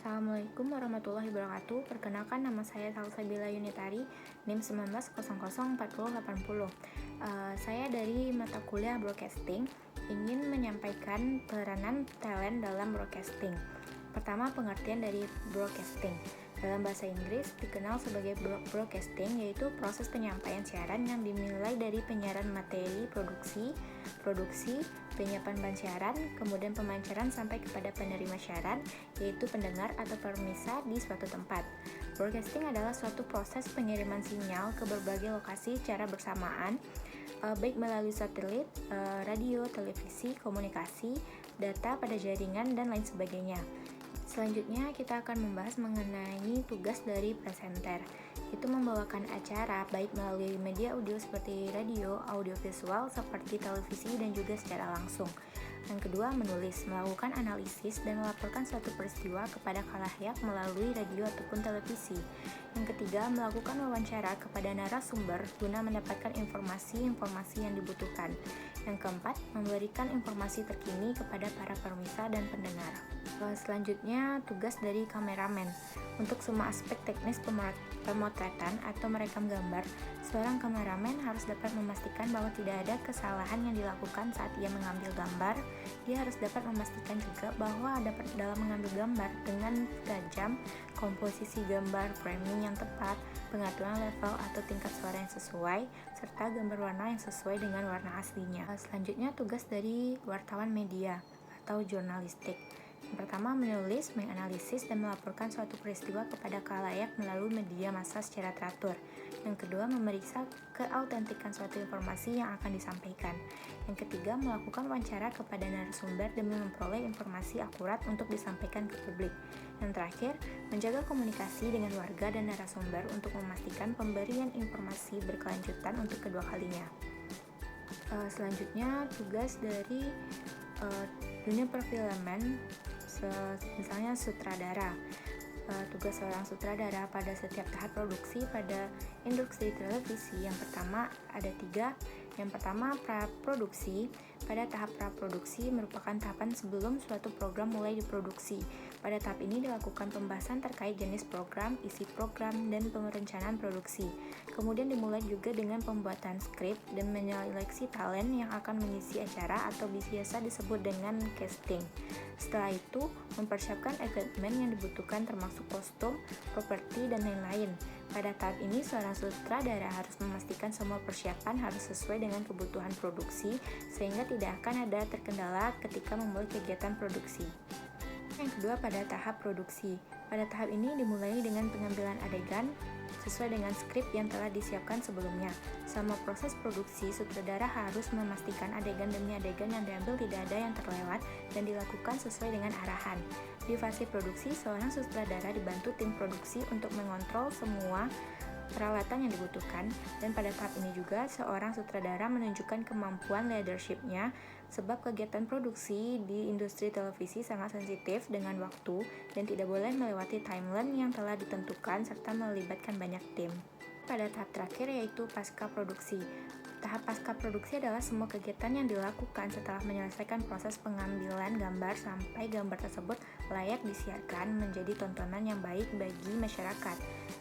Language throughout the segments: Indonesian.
Assalamualaikum warahmatullahi wabarakatuh. Perkenalkan, nama saya Salsabila Yunitari, NIM 19004080. Saya dari mata kuliah Broadcasting ingin menyampaikan peranan talent dalam broadcasting. Pertama, pengertian dari broadcasting. Dalam bahasa Inggris dikenal sebagai broadcasting, yaitu proses penyampaian siaran yang dimulai dari penyiaran materi produksi, penyiapan bahan siaran, kemudian pemancaran sampai kepada penerima siaran, yaitu pendengar atau pemirsa di suatu tempat. Broadcasting adalah suatu proses pengiriman sinyal ke berbagai lokasi secara bersamaan, baik melalui satelit, radio, televisi, komunikasi, data pada jaringan, dan lain sebagainya. Selanjutnya kita akan membahas mengenai tugas dari presenter, itu membawakan acara baik melalui media audio seperti radio, audiovisual seperti televisi, dan juga secara langsung. Yang kedua, menulis, melakukan analisis dan melaporkan suatu peristiwa kepada khalayak melalui radio ataupun televisi. Yang ketiga, melakukan wawancara kepada narasumber guna mendapatkan informasi-informasi yang dibutuhkan. Yang keempat, memberikan informasi terkini kepada para pemirsa dan pendengar. Selanjutnya, tugas dari kameramen. Untuk semua aspek teknis pemotretan atau merekam gambar, seorang kameramen harus dapat memastikan bahwa tidak ada kesalahan yang dilakukan saat ia mengambil gambar. Dia harus dapat memastikan juga bahwa dalam mengambil gambar dengan tajam, komposisi gambar, framing yang tepat, pengaturan level atau tingkat suara yang sesuai, serta gambar warna yang sesuai dengan warna aslinya. Selanjutnya, tugas dari wartawan media atau jurnalistik. Yang pertama, menulis, menganalisis, dan melaporkan suatu peristiwa kepada khalayak melalui media massa secara teratur. Yang kedua, memeriksa keautentikan suatu informasi yang akan disampaikan. Yang ketiga, melakukan wawancara kepada narasumber demi memperoleh informasi akurat untuk disampaikan ke publik. Yang terakhir, menjaga komunikasi dengan warga dan narasumber untuk memastikan pemberian informasi berkelanjutan untuk kedua kalinya. Selanjutnya, tugas dari dunia perfilman, misalnya sutradara. Tugas seorang sutradara pada setiap tahap produksi pada industri televisi yang pertama ada 3. Yang pertama, praproduksi. Pada tahap praproduksi merupakan tahapan sebelum suatu program mulai diproduksi. Pada tahap ini dilakukan pembahasan terkait jenis program, isi program, dan perencanaan produksi. Kemudian dimulai juga dengan pembuatan skrip dan menyeleksi talent yang akan mengisi acara atau biasa disebut dengan casting. Setelah itu, mempersiapkan equipment yang dibutuhkan termasuk kostum, properti, dan lain-lain. Pada tahap ini, seorang sutradara harus memastikan semua persiapan harus sesuai dengan kebutuhan produksi, sehingga tidak akan ada terkendala ketika memulai kegiatan produksi. Yang kedua, pada tahap produksi. Pada tahap ini dimulai dengan pengambilan adegan sesuai dengan skrip yang telah disiapkan sebelumnya. Selama proses produksi, sutradara harus memastikan adegan demi adegan yang diambil tidak ada yang terlewat dan dilakukan sesuai dengan arahan. Di fase produksi, seorang sutradara dibantu tim produksi untuk mengontrol semua peralatan yang dibutuhkan, dan pada tahap ini juga seorang sutradara menunjukkan kemampuan leadership-nya, sebab kegiatan produksi di industri televisi sangat sensitif dengan waktu dan tidak boleh melewati timeline yang telah ditentukan serta melibatkan banyak tim. Pada tahap terakhir yaitu pasca produksi. Tahap pasca produksi adalah semua kegiatan yang dilakukan setelah menyelesaikan proses pengambilan gambar sampai gambar tersebut layak disiarkan menjadi tontonan yang baik bagi masyarakat.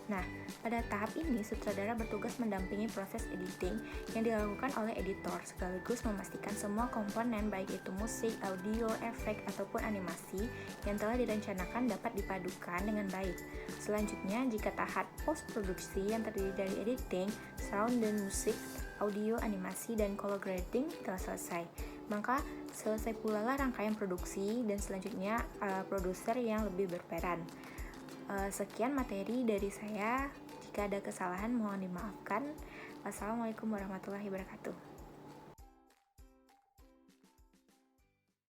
Nah, pada tahap ini sutradara bertugas mendampingi proses editing yang dilakukan oleh editor sekaligus memastikan semua komponen baik itu musik, audio, efek, ataupun animasi yang telah direncanakan dapat dipadukan dengan baik. Selanjutnya, jika tahap post-produksi yang terdiri dari editing, sound dan musik, audio, animasi, dan color grading telah selesai, maka selesai pula lah rangkaian produksi dan selanjutnya produser yang lebih berperan. Sekian materi dari saya. Jika ada kesalahan mohon dimaafkan. Wassalamualaikum warahmatullahi wabarakatuh.